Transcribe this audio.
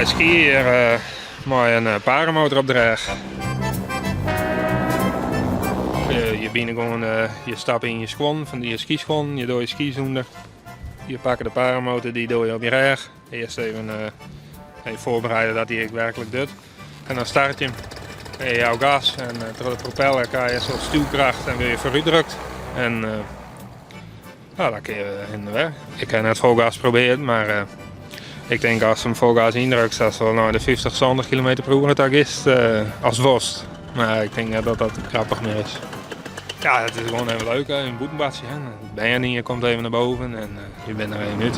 wij skiën hier met een paramotor op de rug. Je bent gewoon, je stapt in je schoen, van die skischon, je doet je skis onder. Je pakt de paramotor, die doe je op je rug. Eerst even voorbereiden dat hij werkelijk doet. En dan start je hem. En je houdt gas en door de propeller krijg je zo'n stuwkracht en weer je vooruit drukt. En dan kun je in de weg. Ik heb net vol gas geprobeerd, maar ik denk als hem vol gas indrukt, dat wel naar de 50, 70 km per uur het is als worst. Maar ik denk dat dat grappig meer is. Ja, het is gewoon even leuk, een boetenbadje. Ben je niet, je komt even naar boven en je bent er 1 minuut.